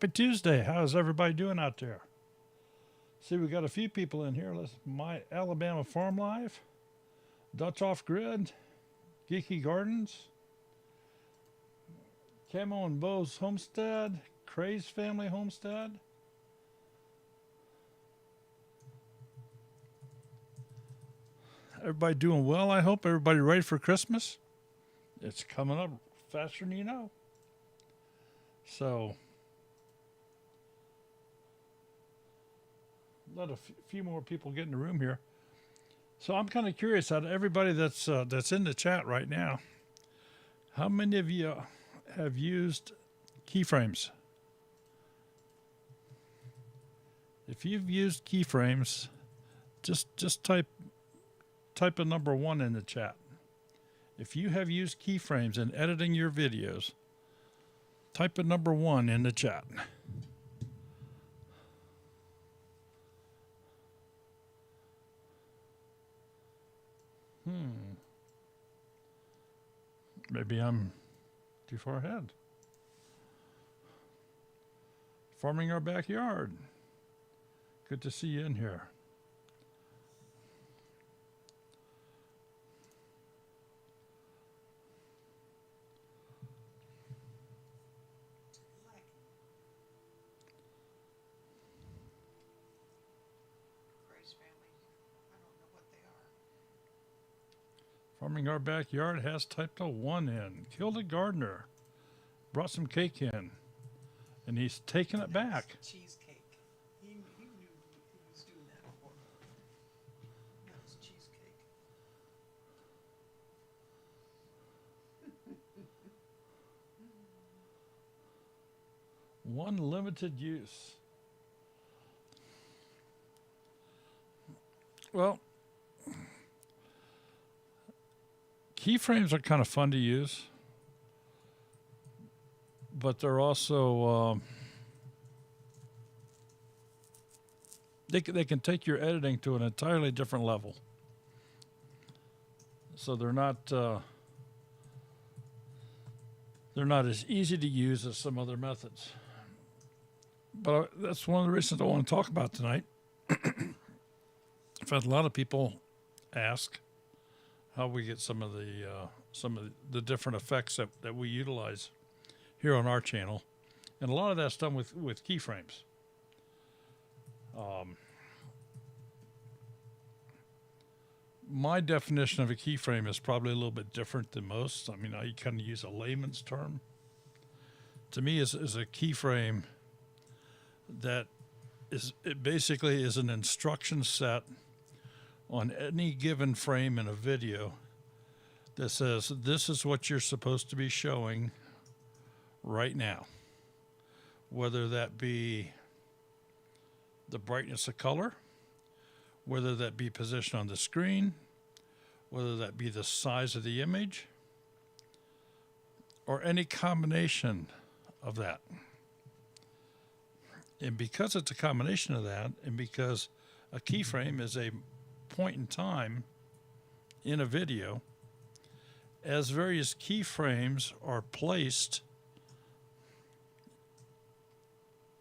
Happy Tuesday. How's everybody doing out there? See, we got a few people in here. Let's My Alabama Farm Life, Dutch Off Grid, Geeky Gardens, Camo and Bo's Homestead, Craze Family Homestead. Everybody doing well, I hope. Everybody ready for Christmas? It's coming up faster than you know. So, let a few more people get in the room here. So I'm kind of curious out of everybody that's in the chat right now, how many of you have used keyframes? If you've used keyframes, just type a number 1 in the chat. If you have used keyframes in editing your videos, type a number 1 in the chat. Maybe I'm too far ahead. Farming our backyard. Good to see you in here. Farming our backyard has typed a 1 in. Kilda Gardner brought some cake in, and he's taking it back. Cheesecake. He knew he was doing that for me. That was cheesecake. One limited use. Well, keyframes are kind of fun to use, but they're also they can take your editing to an entirely different level. So they're not as easy to use as some other methods. But that's one of the reasons I want to talk about tonight. I've had a lot of people ask how we get some of the different effects that we utilize here on our channel, and a lot of that's done with keyframes. My definition of a keyframe is probably a little bit different than most. I mean, I kind of use a layman's term. To me, is a keyframe that it basically is an instruction set on any given frame in a video that says this is what you're supposed to be showing right now. Whether that be the brightness of color, whether that be position on the screen, whether that be the size of the image, or any combination of that. And because it's a combination of that, and because a keyframe is a point in time in a video, as various keyframes are placed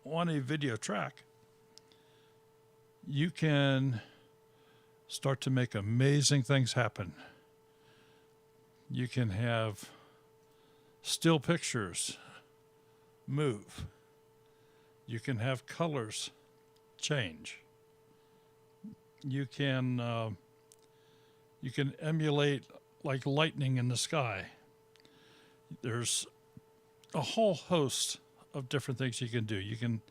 on a video track, you can start to make amazing things happen. You can have still pictures move. You can have colors change. You can emulate like lightning in the sky. There's a whole host of different things you can do. You can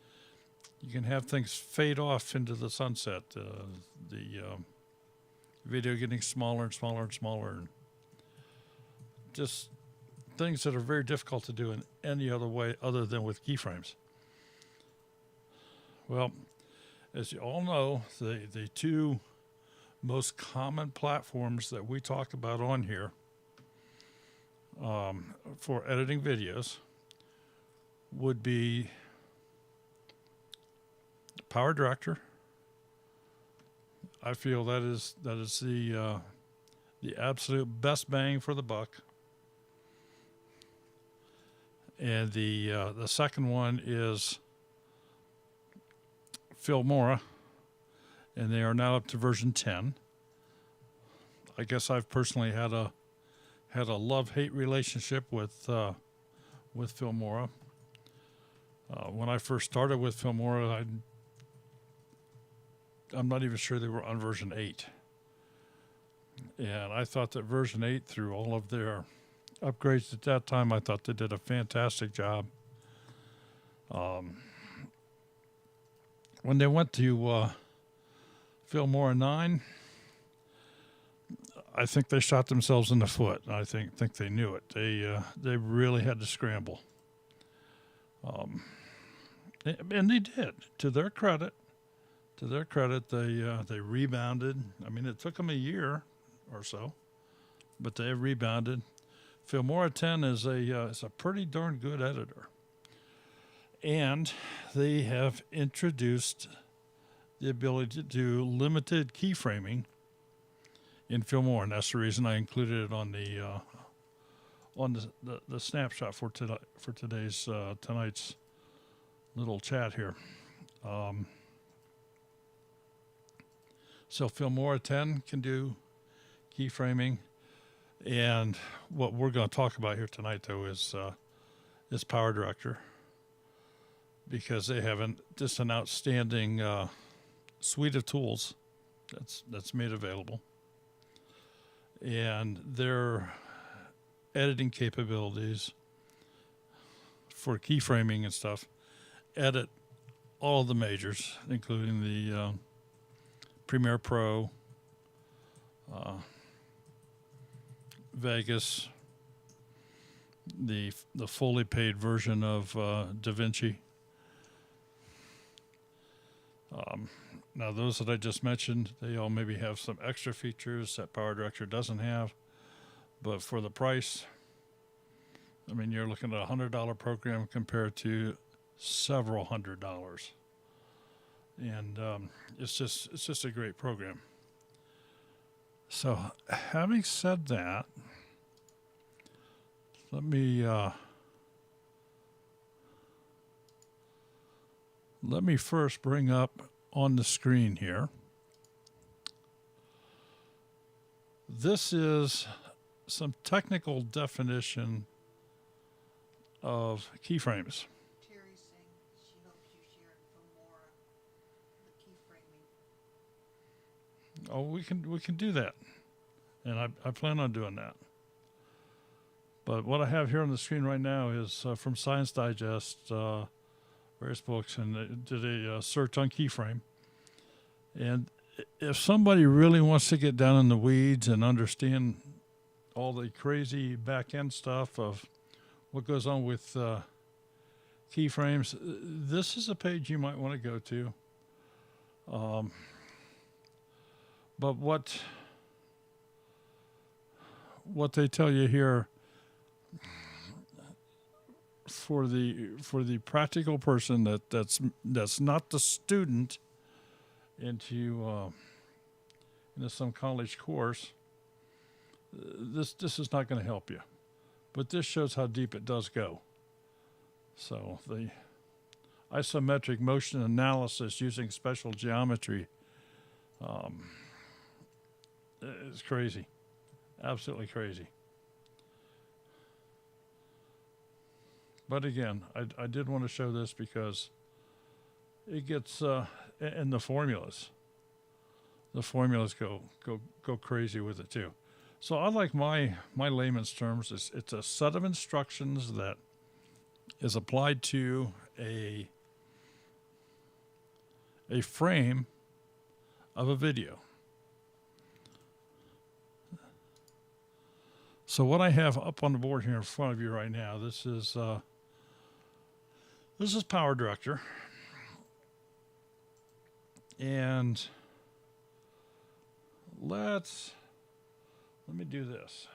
have things fade off into the sunset. The video getting smaller and smaller and smaller, and just things that are very difficult to do in any other way other than with keyframes. Well, as you all know, the two most common platforms that we talk about on here for editing videos would be Power Director. I feel that is the absolute best bang for the buck. And the second one is Filmora, and they are now up to version 10. I guess I've personally had a love-hate relationship with Filmora. When I first started with Filmora, I'm not even sure they were on version 8. And I thought that version 8, through all of their upgrades at that time, I thought they did a fantastic job. When they went to Filmora 9, I think they shot themselves in the foot. I think they knew it. They really had to scramble. And they did. To their credit, they rebounded. I mean, it took them a year or so, but they rebounded. Filmora 10 is a pretty darn good editor, and they have introduced the ability to do limited keyframing in Filmora, and that's the reason I included it on the snapshot for today's tonight's little chat here. So Filmora 10 can do keyframing, and what we're going to talk about here tonight, though, is Power Director, because they have just an outstanding suite of tools that's made available, and their editing capabilities for keyframing and stuff edit all of the majors, including the Premiere Pro, Vegas, the fully paid version of DaVinci. Now, those that I just mentioned, they all maybe have some extra features that Power Director doesn't have, but for the price, I mean, you're looking at a $100 program compared to several $100s, and it's just a great program. So, having said that, let me first bring up on the screen here. This is some technical definition of keyframes. Terry's saying she hopes you share Filmora, the keyframing. Oh, we can do that, and I plan on doing that. But what I have here on the screen right now is from Science Digest, various books, and they did a search on keyframe. And if somebody really wants to get down in the weeds and understand all the crazy back-end stuff of what goes on with keyframes, this is a page you might want to go to. But what they tell you here, for the practical person that's not the student into some college course, this is not going to help you. But this shows how deep it does go. So the isometric motion analysis using special geometry is crazy, absolutely crazy. But again, I did want to show this because it gets and the formulas go crazy with it too. So I like my layman's terms. It's a set of instructions that is applied to a frame of a video. So what I have up on the board here in front of you right now, this is Power Director, and let me do this.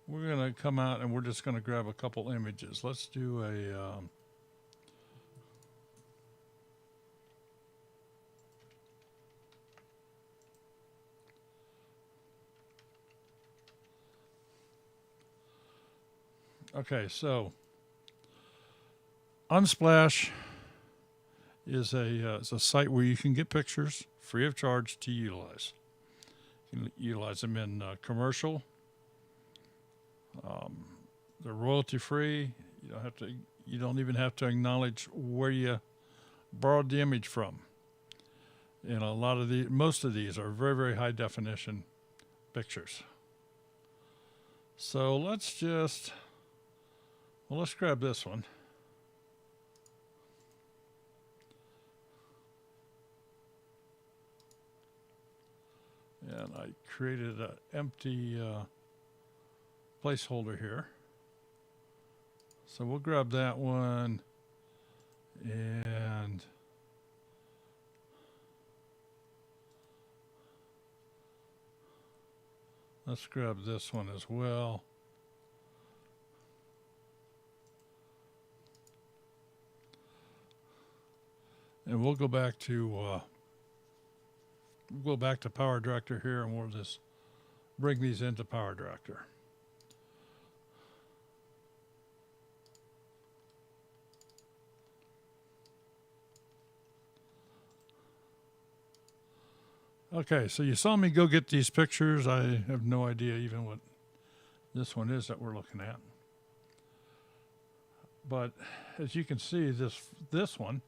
We're going to come out and we're just going to grab a couple images. Let's do a okay, so Unsplash is a site where you can get pictures free of charge to utilize. You can utilize them in commercial. They're royalty free. You don't even have to acknowledge where you borrowed the image from. And most of these are very, very high definition pictures. So let's grab this one. And I created an empty placeholder here. So we'll grab that one and let's grab this one as well. And we'll go back to Power Director here, and we'll just bring these into Power Director. Okay, so you saw me go get these pictures. I have no idea even what this one is that we're looking at. But as you can see, this one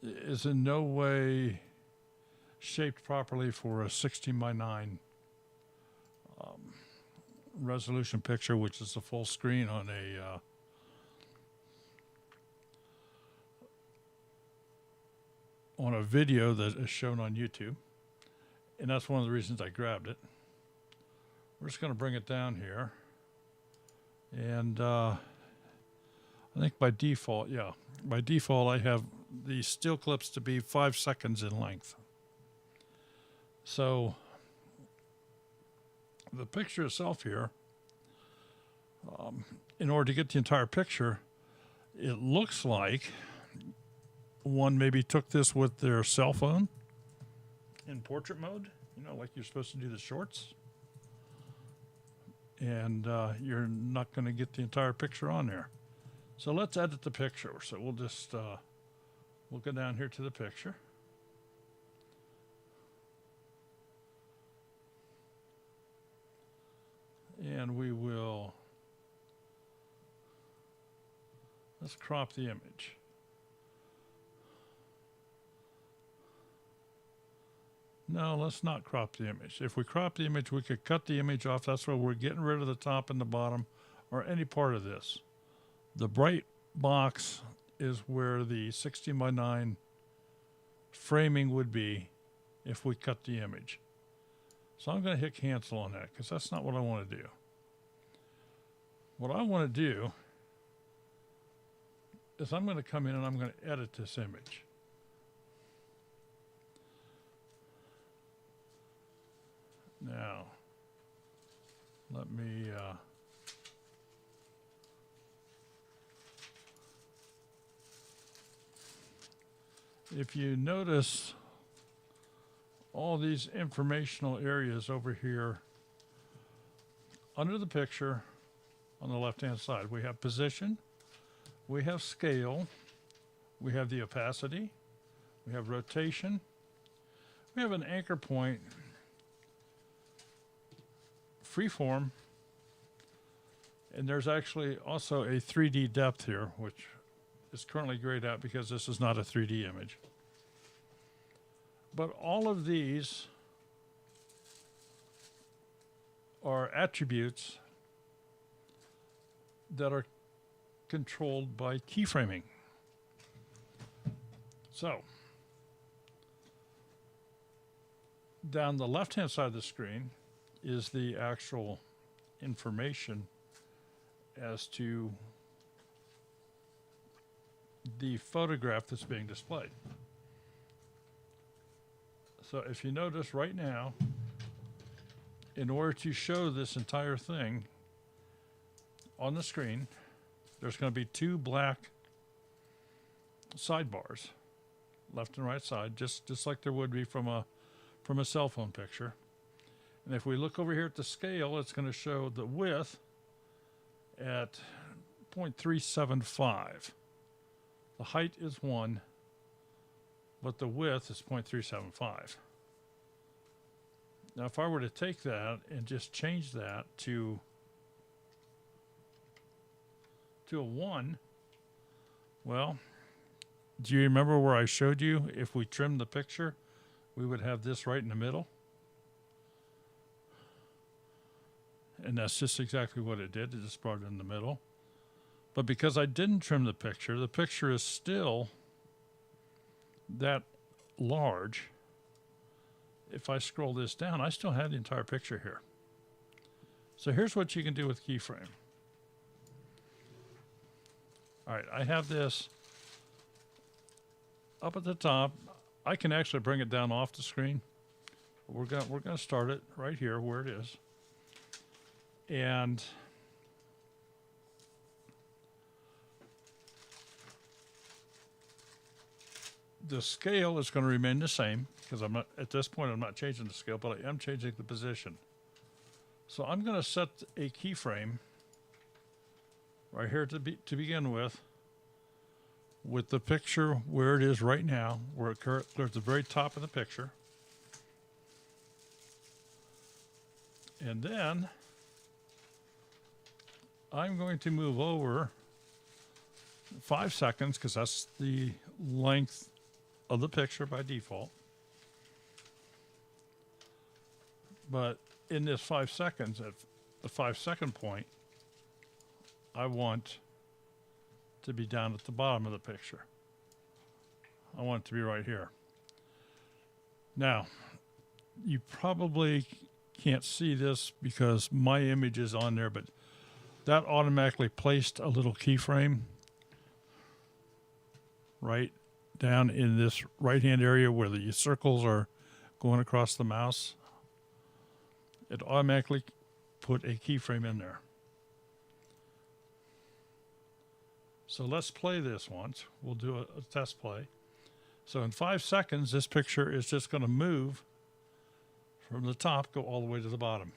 is in no way shaped properly for a 16 by 9 resolution picture, which is a full screen on a video that is shown on YouTube. And that's one of the reasons I grabbed it. We're just going to bring it down here. And I think by default, I have the still clips to be 5 seconds in length. So the picture itself here, in order to get the entire picture, it looks like one maybe took this with their cell phone in portrait mode, like you're supposed to do the shorts. And you're not going to get the entire picture on there. So let's edit the picture. So we'll just, we'll go down here to the picture. And we will, let's crop the image. No, let's not crop the image. If we crop the image, we could cut the image off. That's why we're getting rid of the top and the bottom or any part of this. The bright box is where the 16 by 9 framing would be if we cut the image. So I'm going to hit cancel on that because that's not what I want to do. What I want to do is I'm going to come in and I'm going to edit this image. Now, let me if you notice all these informational areas over here under the picture on the left-hand side, we have position, we have scale, we have the opacity, we have rotation, we have an anchor point, freeform, and there's actually also a 3D depth here, which is currently grayed out because this is not a 3D image. But all of these are attributes that are controlled by keyframing. So, down the left-hand side of the screen is the actual information as to the photograph that's being displayed. So if you notice right now, in order to show this entire thing on the screen, there's going to be 2 black sidebars, left and right side, just like there would be from a cell phone picture. And if we look over here at the scale, it's going to show the width at 0.375. The height is 1, but the width is 0.375. Now, if I were to take that and just change that to a 1, well, do you remember where I showed you if we trimmed the picture, we would have this right in the middle? And that's just exactly what it did. It just brought it in the middle. But because I didn't trim the picture is still that large. If I scroll this down, I still have the entire picture here. So here's what you can do with keyframe. All right, I have this up at the top. I can actually bring it down off the screen. We're gonna start it right here where it is. And the scale is going to remain the same because I'm not, at this point, I'm not changing the scale, but I am changing the position. So I'm going to set a keyframe right here to begin with the picture where it is right now, where it's at the very top of the picture. And then I'm going to move over 5 seconds because that's the length of the picture by default. But in this 5 seconds, at the 5-second point, I want to be down at the bottom of the picture. I want it to be right here. Now, you probably can't see this because my image is on there, but that automatically placed a little keyframe right down in this right-hand area where the circles are going across the mouse. It automatically put a keyframe in there. So let's play this once. We'll do a test play. So in 5 seconds, this picture is just going to move from the top, go all the way to the bottom.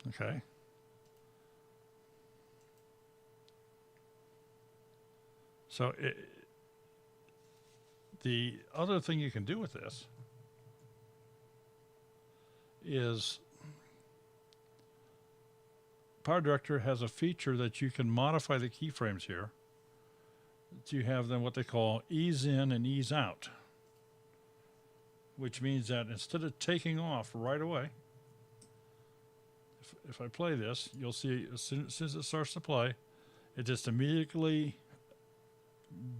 Okay. So the other thing you can do with this is PowerDirector has a feature that you can modify the keyframes here. You have them what they call ease in and ease out, which means that instead of taking off right away, if I play this, you'll see as soon as it starts to play, it just immediately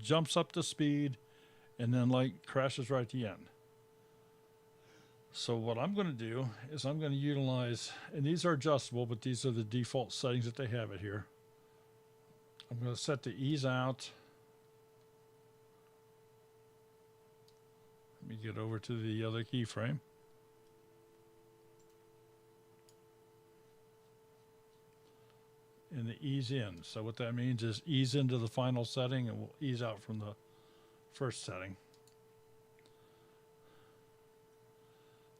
jumps up to speed and then like crashes right at the end. So what I'm going to do is I'm going to utilize, and these are adjustable, but these are the default settings that they have it here. I'm going to set the ease out. Let me get over to the other keyframe. And the ease in. So what that means is ease into the final setting and we'll ease out from the first setting.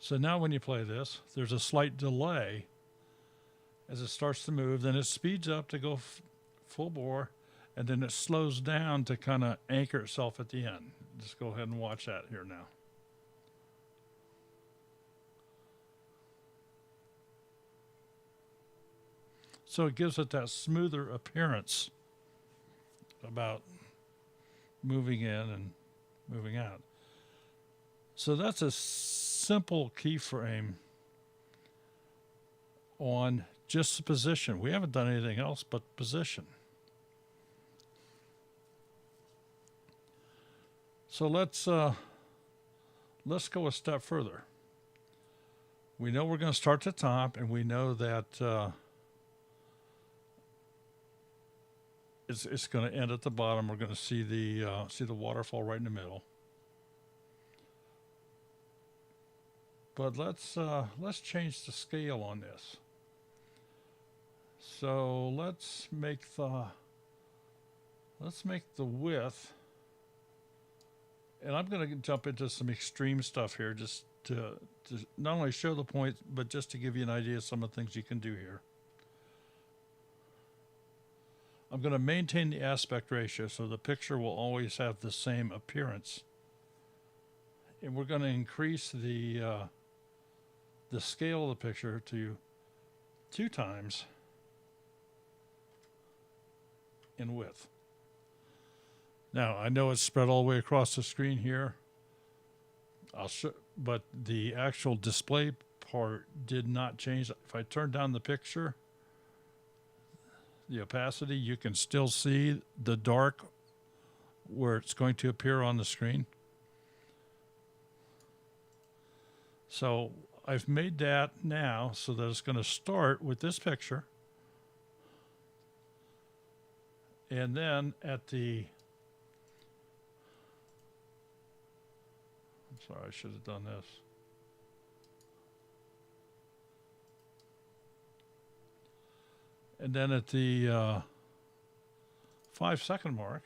So now when you play this, there's a slight delay as it starts to move. Then it speeds up to go full bore, and then it slows down to kind of anchor itself at the end. Just go ahead and watch that here now. So it gives it that smoother appearance about moving in and moving out. So that's a simple keyframe on just the position. We haven't done anything else but position. So let's go a step further. We know we're going to start at the top, and we know that it's going to end at the bottom. We're going to see the waterfall right in the middle. But let's change the scale on this. So let's make the width, and I'm going to jump into some extreme stuff here just to not only show the point, but just to give you an idea of some of the things you can do here. I'm going to maintain the aspect ratio so the picture will always have the same appearance. And we're going to increase the scale of the picture to 2 times in width. Now, I know it's spread all the way across the screen here. But the actual display part did not change. If I turn down the picture, the opacity, you can still see the dark where it's going to appear on the screen. So I've made that now so that it's going to start with this picture. And then at the, I'm sorry, I should have done this. And then at the 5-second mark,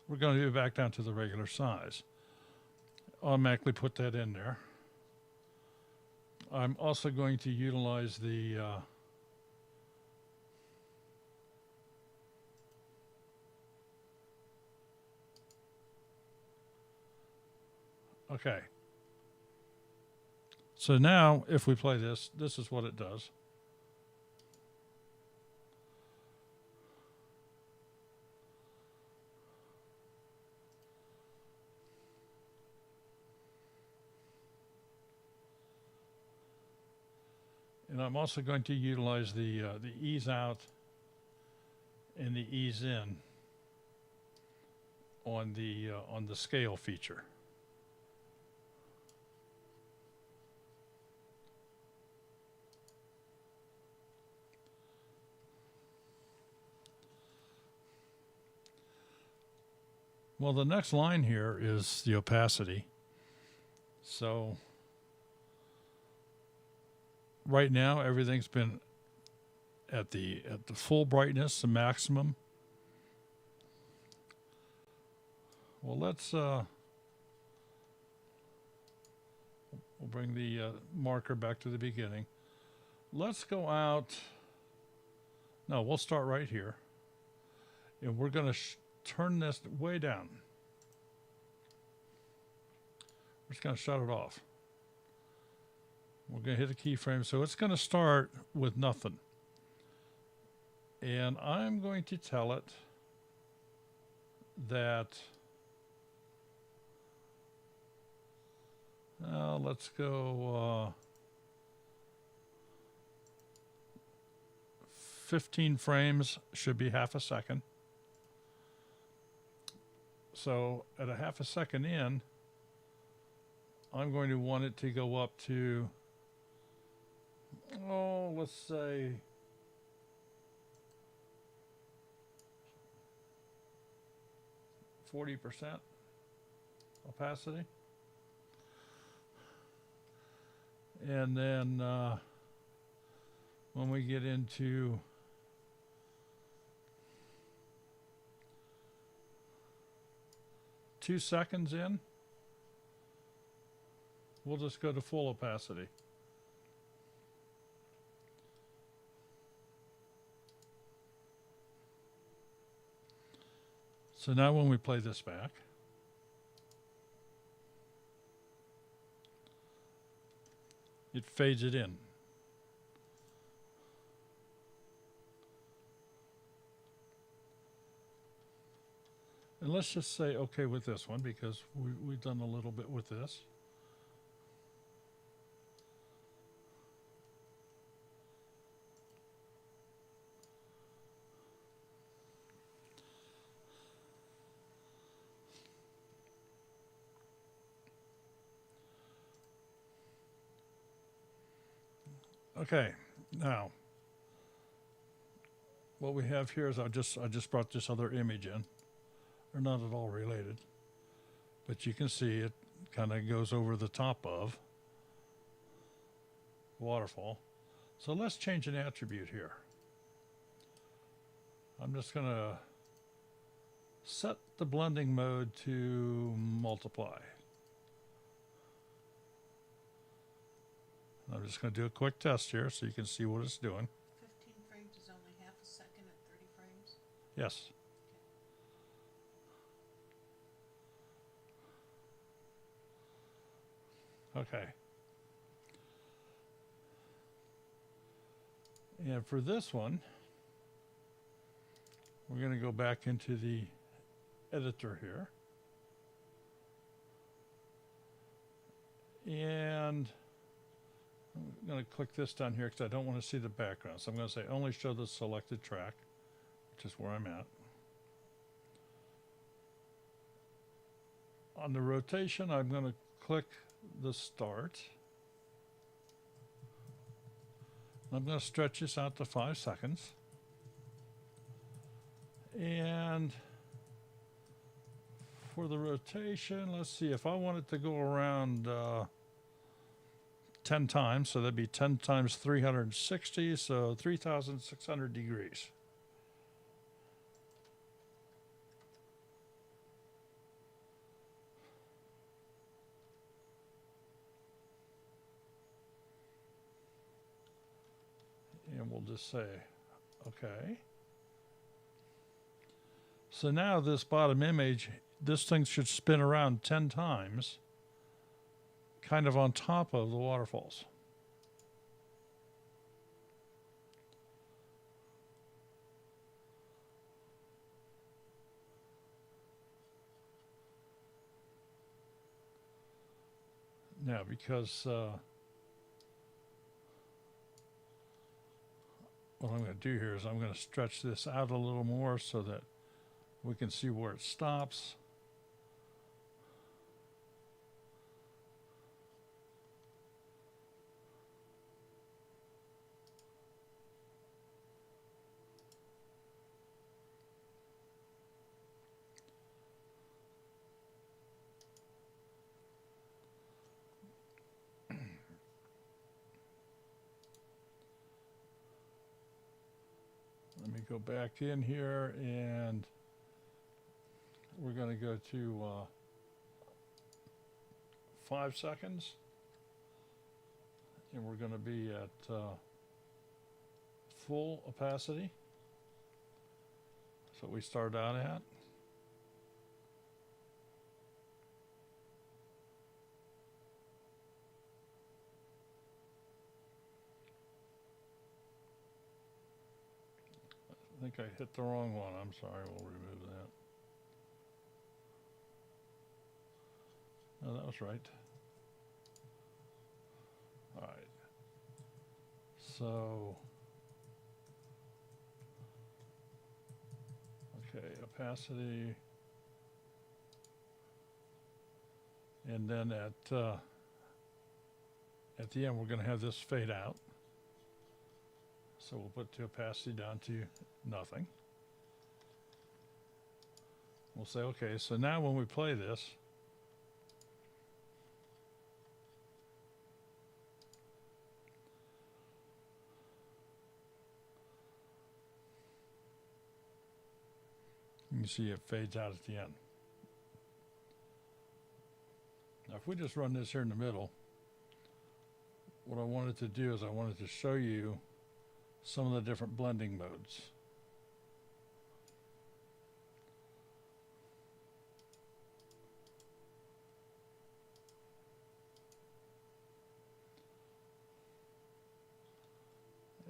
we're going to be back down to the regular size. Automatically put that in there. I'm also going to utilize the okay. So now if we play this, this is what it does. And I'm also going to utilize the ease out and the ease in on the scale feature. Well, the next line here is the opacity. So right now, everything's been at the full brightness, the maximum. Well, let's we'll bring the marker back to the beginning. Let's go out. No, we'll start right here, and we're going to turn this way down. We're just going to shut it off. We're going to hit a keyframe, so it's going to start with nothing. And I'm going to tell it that, let's go 15 frames should be half a second. So at a half a second in, I'm going to want it to go up to, oh, let's say 40% opacity. And then when we get into two seconds in, we'll just go to full opacity. So now when we play this back, it fades it in. And let's just say okay with this one because we've done a little bit with this. Okay, now what we have here is I just brought this other image in. They're not at all related, but you can see it kind of goes over the top of waterfall. So let's change an attribute here. I'm just going to set the blending mode to multiply. I'm just going to do a quick test here so you can see what it's doing. 15 frames is only half a second at 30 frames. Yes. Okay. And for this one, we're going to go back into the editor here. And I'm going to click this down here because I don't want to see the background. So I'm going to say only show the selected track, which is where I'm at. On the rotation, I'm going to click the start. I'm going to stretch this out to 5 seconds. And for the rotation, let's see, if I want it to go around 10 times, so that'd be 10 times 360, so 3,600 degrees. And we'll just say, okay. So now this bottom image, this thing should spin around 10 times, kind of on top of the waterfalls. Now, because what I'm going to do here is I'm going to stretch this out a little more so that we can see where it stops. Let me go back in here and we're going to go to 5 seconds. And we're going to be at full opacity. That's what we started out at. I think I hit the wrong one. I'm sorry. We'll remove that. No, that was right. All right. So, okay, opacity. And then at the end, we're going to have this fade out. So we'll put the opacity down to nothing. We'll say, okay, so now when we play this, you can see it fades out at the end. Now, if we just run this here in the middle, what I wanted to do is I wanted to show you some of the different blending modes.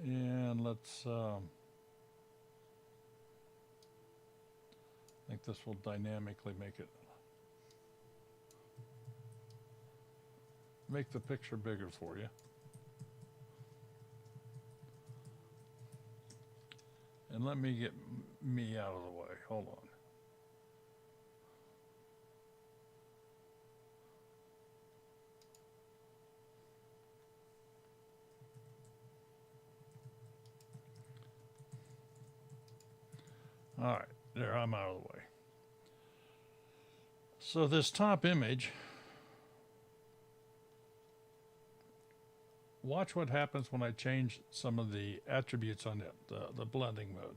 And let's, I think this will dynamically make the picture bigger for you. And let me get me out of the way. Hold on. All right, there, I'm out of the way. So this top image, watch what happens when I change some of the attributes on it, the blending mode.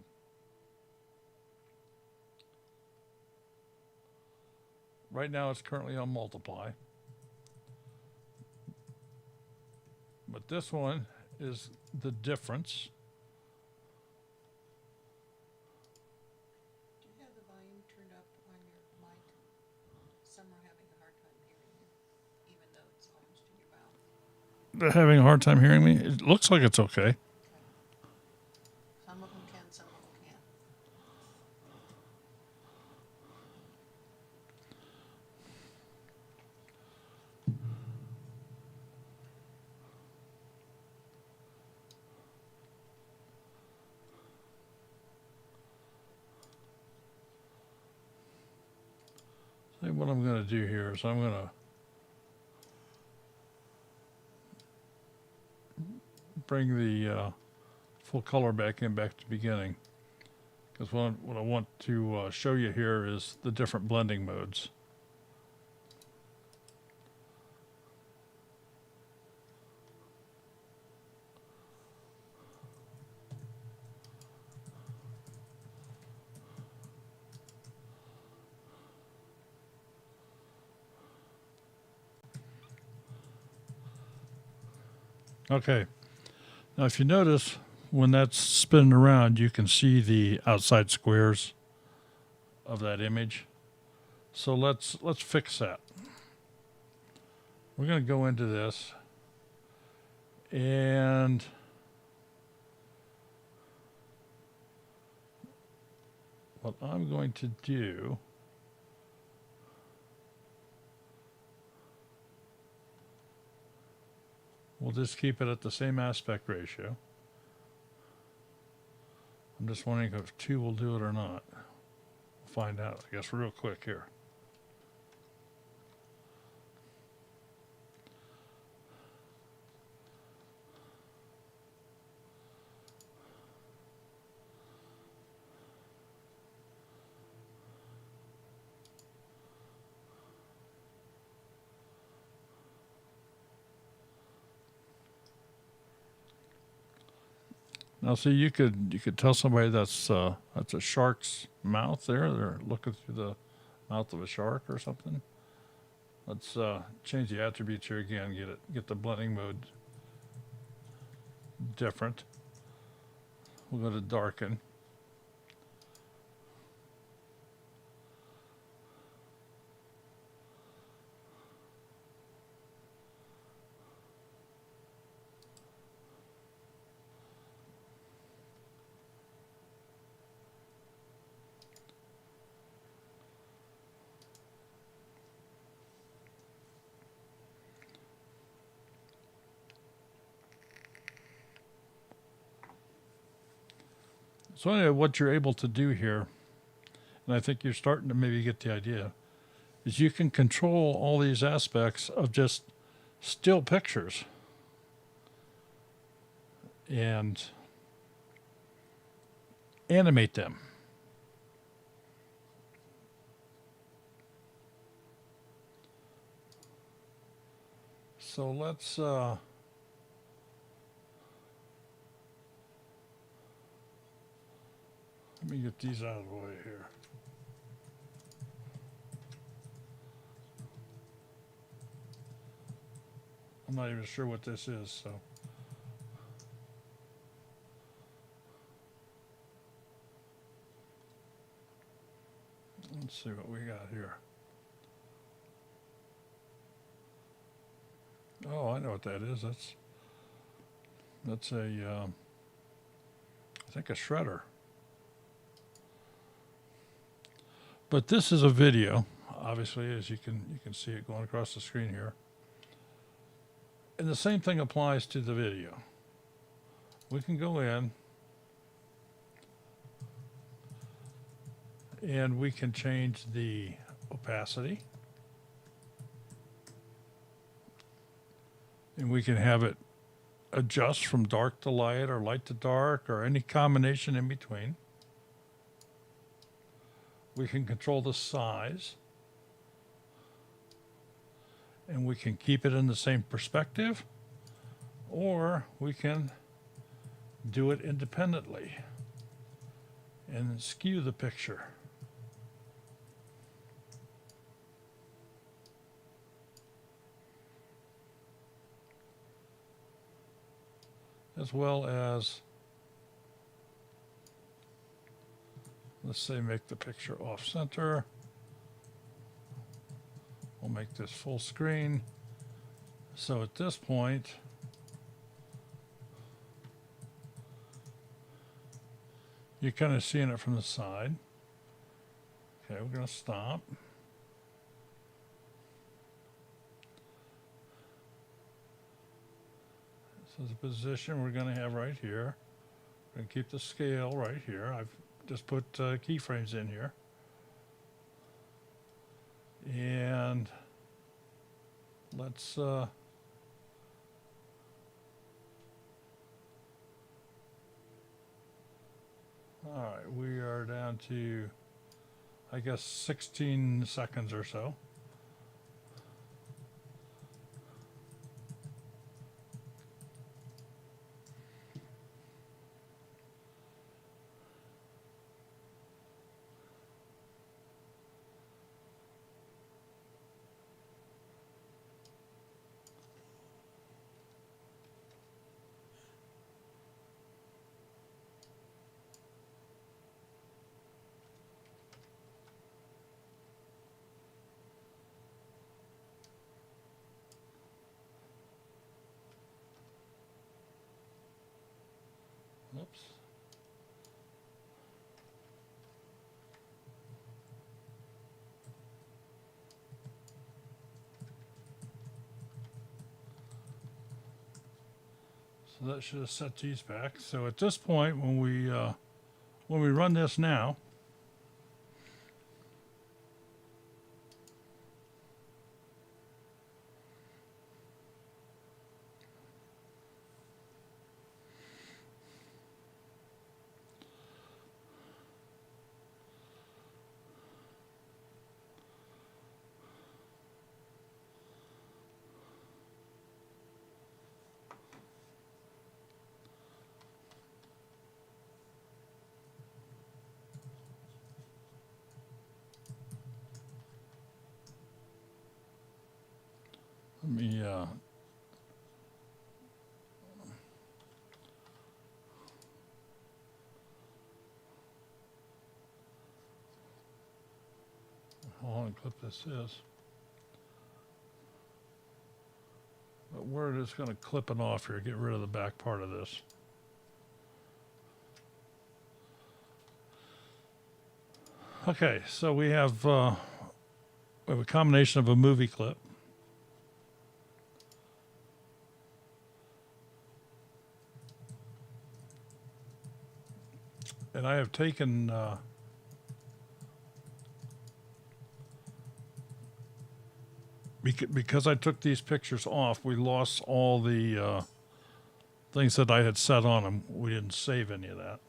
Right now it's currently on multiply. But this one is the difference. Do you have the volume turned up on your mic? Some are having a hard time hearing you, even though it's almost in your mouth. They're having a hard time hearing me. It looks like it's okay. Okay. Some of them can, some of them can't. See, what I'm going to do here is I'm going to bring the full color back to beginning. Because what I want to show you here is the different blending modes. Okay. Now, if you notice, when that's spinning around, you can see the outside squares of that image. So let's fix that. We're going to go into this, and what I'm going to do we'll just keep it at the same aspect ratio. I'm just wondering if 2 will do it or not. We'll find out, I guess, real quick here. Now, see, you could tell somebody that's a shark's mouth there. They're looking through the mouth of a shark or something. Let's change the attributes here again. Get the blending mode different. We'll go to darken. So anyway, what you're able to do here, and I think you're starting to maybe get the idea, is you can control all these aspects of just still pictures. And animate them. So let's let me get these out of the way here. I'm not even sure what this is, so. Let's see what we got here. Oh, I know what that is. That's a, I think a shredder. But this is a video, obviously, as you can see it going across the screen here. And the same thing applies to the video. We can go in and we can change the opacity. And we can have it adjust from dark to light or light to dark or any combination in between. We can control the size. And we can keep it in the same perspective, or we can do it independently and skew the picture. as well as, let's say, make the picture off center. We'll make this full screen. So at this point, you're kind of seeing it from the side. Okay, we're going to stop. This is the position we're going to have right here. We're going to keep the scale right here. I've just put keyframes in here. And let's all right, we are down to, I guess, 16 seconds or so. Oops. So that should have set these back. So at this point, when we run this now, let me how long clip this is. But we're just going to clip it off here, get rid of the back part of this. Okay, so we have a combination of a movie clip, and I have taken because I took these pictures off, we lost all the things that I had set on them. We didn't save any of that.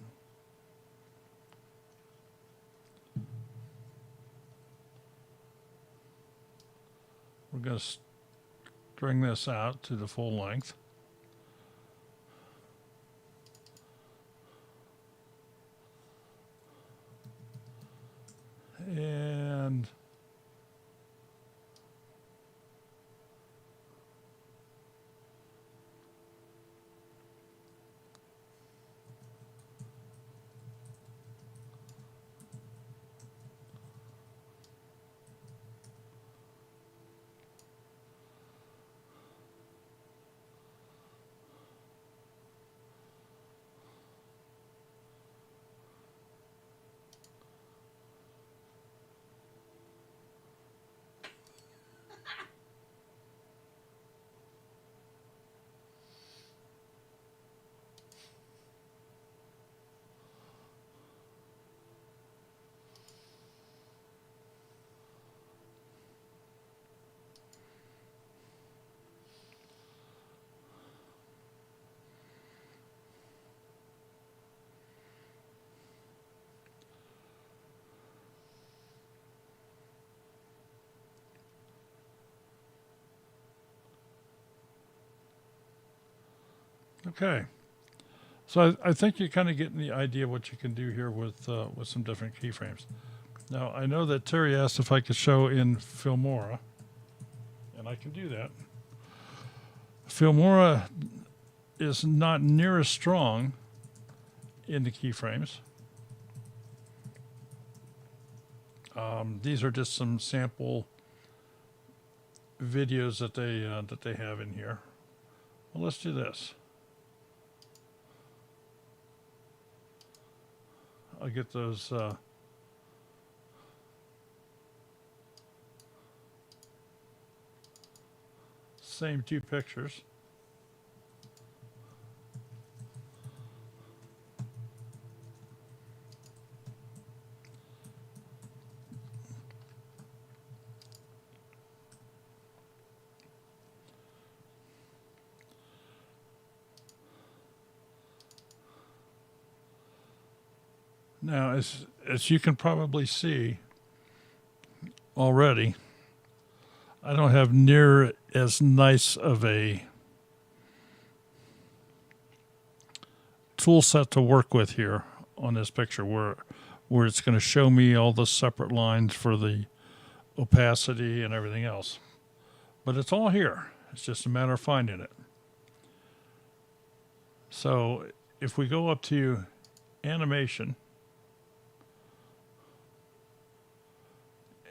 We're going to string this out to the full length. And okay, so I think you're kind of getting the idea of what you can do here with some different keyframes. Now, I know that Terry asked if I could show in Filmora, and I can do that. Filmora is not near as strong in the keyframes. These are just some sample videos that they have in here. Well, let's do this. I'll get those same two pictures. Now, as you can probably see already, I don't have near as nice of a tool set to work with here on this picture where it's going to show me all the separate lines for the opacity and everything else. But it's all here. It's just a matter of finding it. So if we go up to animation,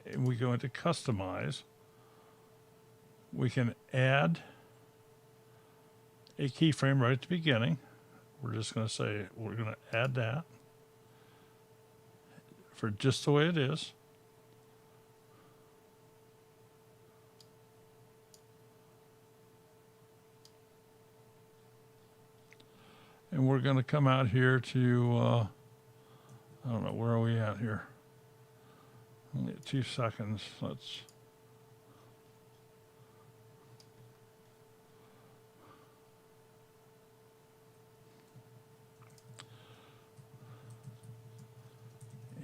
and we go into customize, we can add a keyframe right at the beginning. We're just going to say we're going to add that for just the way it is. And we're going to come out here to, I don't know, where are we at here? Only 2 seconds. Let's.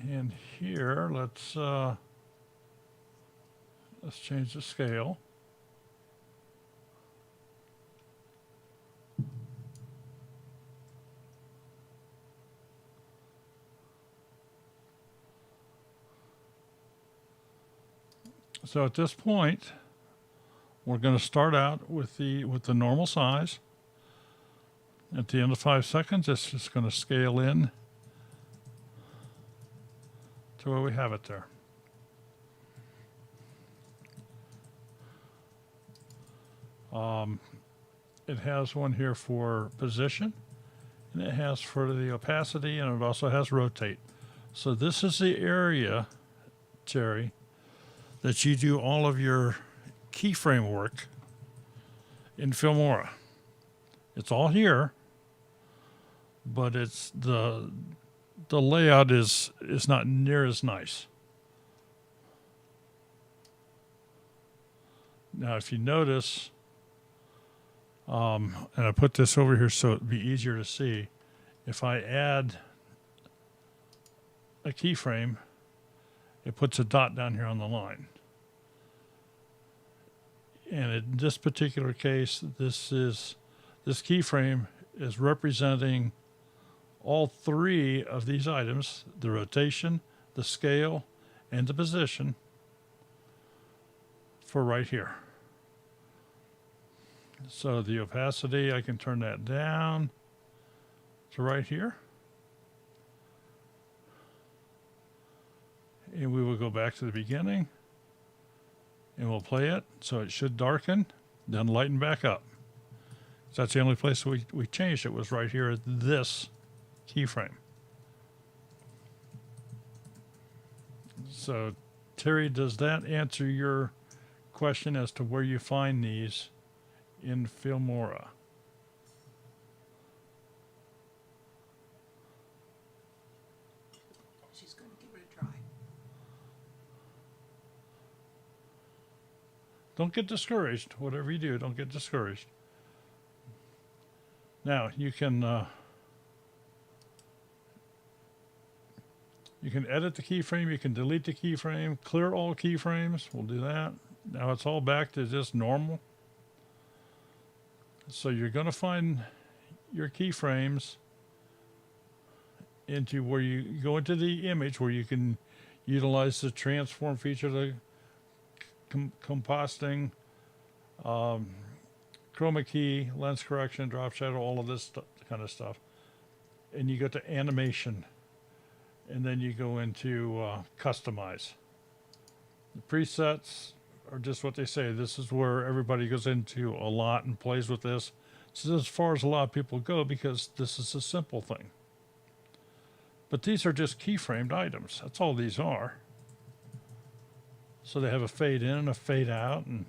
And here, let's change the scale. So at this point, we're going to start out with the normal size. At the end of 5 seconds, it's just going to scale in to where we have it there. It has one here for position, and it has for the opacity, and it also has rotate. So this is the area, Terry, that you do all of your keyframe work in Filmora. It's all here, but it's the layout is not near as nice. Now, if you notice, and I put this over here so it'd be easier to see, if I add a keyframe, it puts a dot down here on the line. And in this particular case, this keyframe is representing all three of these items: the rotation, the scale, and the position for right here. So the opacity, I can turn that down to right here. And we will go back to the beginning and we'll play it. So it should darken, then lighten back up. So that's the only place we changed it, was right here at this keyframe. So Terry, does that answer your question as to where you find these in Filmora? She's going to give it a try. Don't get discouraged. Whatever you do, don't get discouraged. Now, you can edit the keyframe. You can delete the keyframe. Clear all keyframes. We'll do that. Now it's all back to just normal. So you're going to find your keyframes into where you go into the image where you can utilize the transform feature, the composting, chroma key, lens correction, drop shadow, all of this kind of stuff. And you go to animation, and then you go into customize. The presets are just what they say. This is where everybody goes into a lot and plays with this. This is as far as a lot of people go because this is a simple thing. But these are just keyframed items. That's all these are. So they have a fade in and a fade out and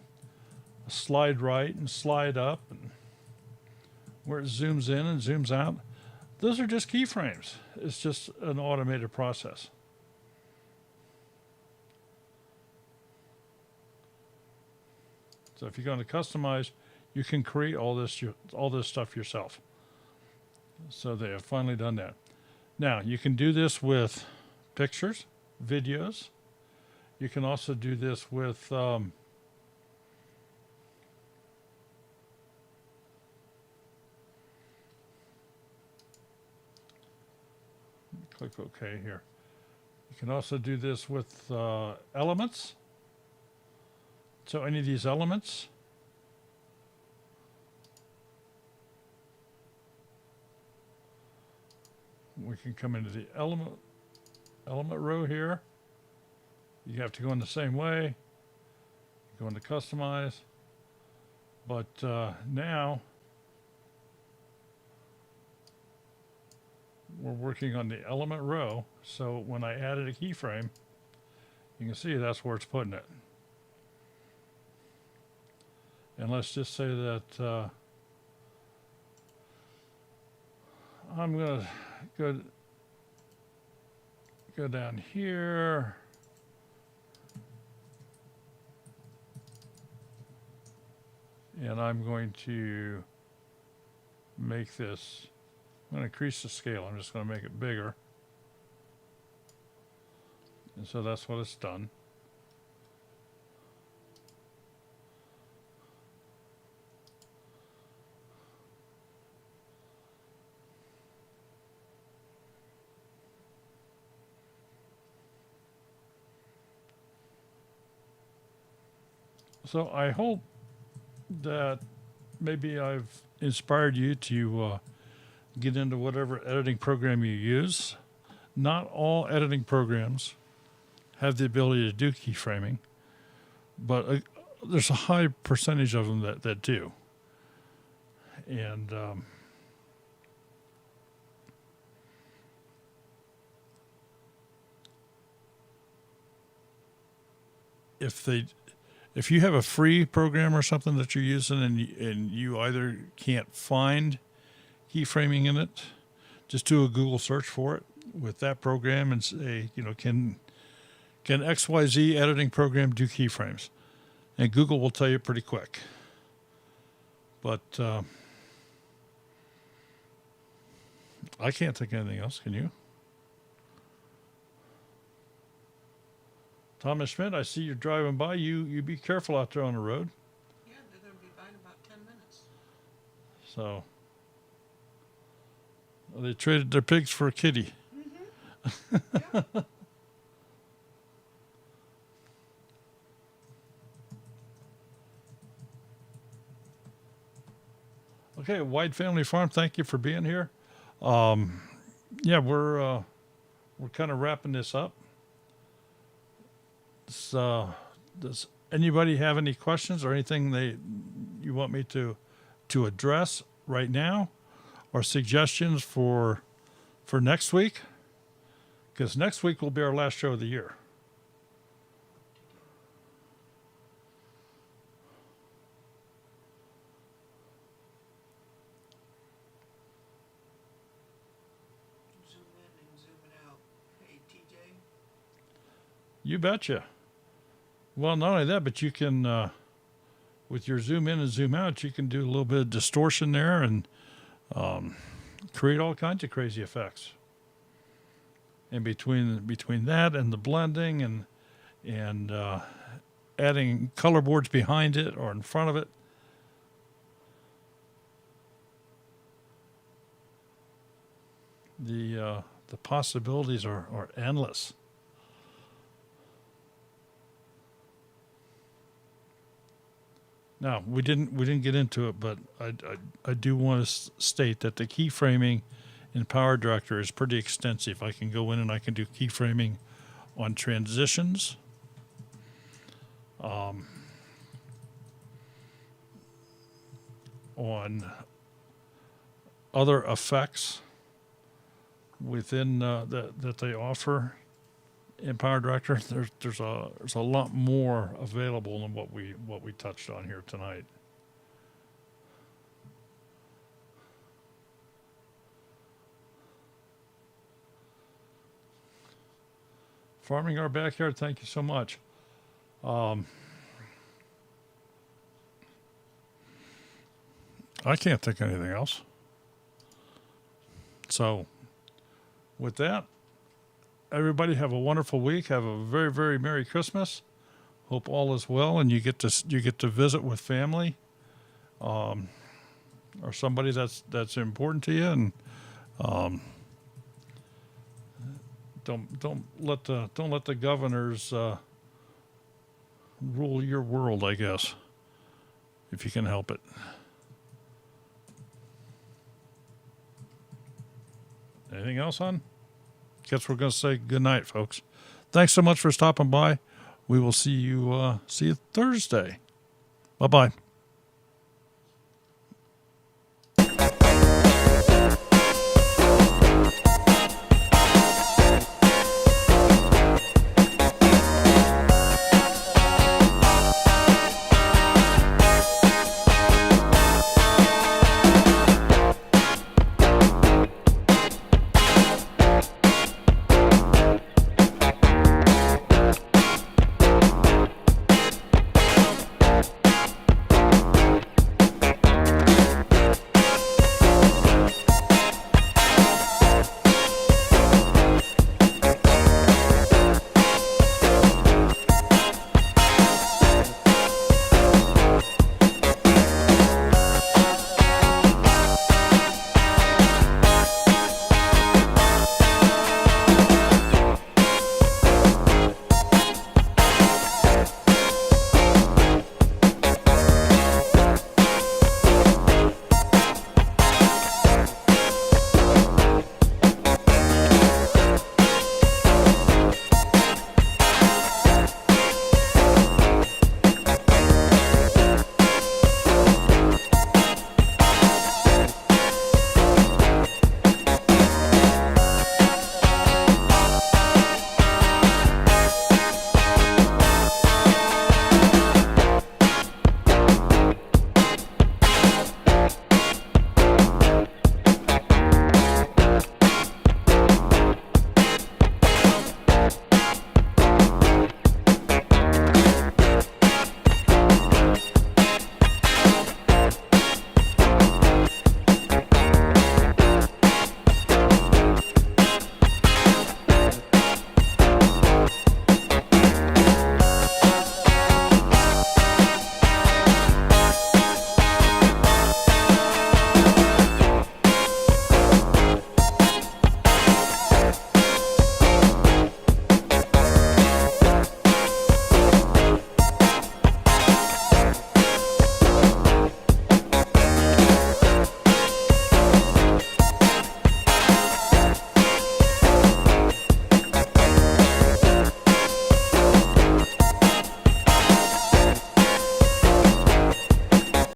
a slide right and slide up and where it zooms in and zooms out. Those are just keyframes. It's just an automated process. So if you're going to customize, you can create all this stuff yourself. So they have finally done that. Now, you can do this with pictures, videos. You can also do this with click OK here. You can also do this with elements. So any of these elements, we can come into the element row here. You have to go in the same way. Go into customize. But now we're working on the element row. So when I added a keyframe, you can see that's where it's putting it. And let's just say that I'm going to go down here. And I'm going to make this, I'm going to increase the scale. I'm just going to make it bigger. And so that's what it's done. So I hope that maybe I've inspired you to get into whatever editing program you use. Not all editing programs have the ability to do keyframing, but there's a high percentage of them that do. And if you have a free program or something that you're using and you either can't find keyframing in it, just do a Google search for it with that program and say, can XYZ editing program do keyframes? And Google will tell you pretty quick. But I can't think of anything else. Can you? Thomas Schmidt, I see you're driving by. You be careful out there on the road. Yeah, they're going to be by in about 10 minutes. So they traded their pigs for a kitty. Mm-hmm. Yeah. Okay, Wide Family Farm, thank you for being here. Yeah, we're kind of wrapping this up. So, does anybody have any questions or anything you want me to address right now, or suggestions for next week? Because next week will be our last show of the year. Zoom in and zoom it out. Hey, TJ. You betcha. Well, not only that, but you can, with your zoom in and zoom out, you can do a little bit of distortion there and create all kinds of crazy effects. And between that and the blending and adding color boards behind it or in front of it, the possibilities are endless. Now we didn't get into it, but I do want to state that the keyframing in Power Director is pretty extensive. I can go in and I can do keyframing on transitions, on other effects within that they offer in Power Director. There's a lot more available than what we touched on here tonight. Farming Our Backyard, thank you so much. I can't think of anything else. So, with that, everybody have a wonderful week. Have a very, very Merry Christmas. Hope all is well, and you get to visit with family, or somebody that's important to you, and don't let the governors rule your world, I guess, if you can help it. Anything else on? Guess we're going to say good night, folks. Thanks so much for stopping by. We will see you Thursday. Bye-bye.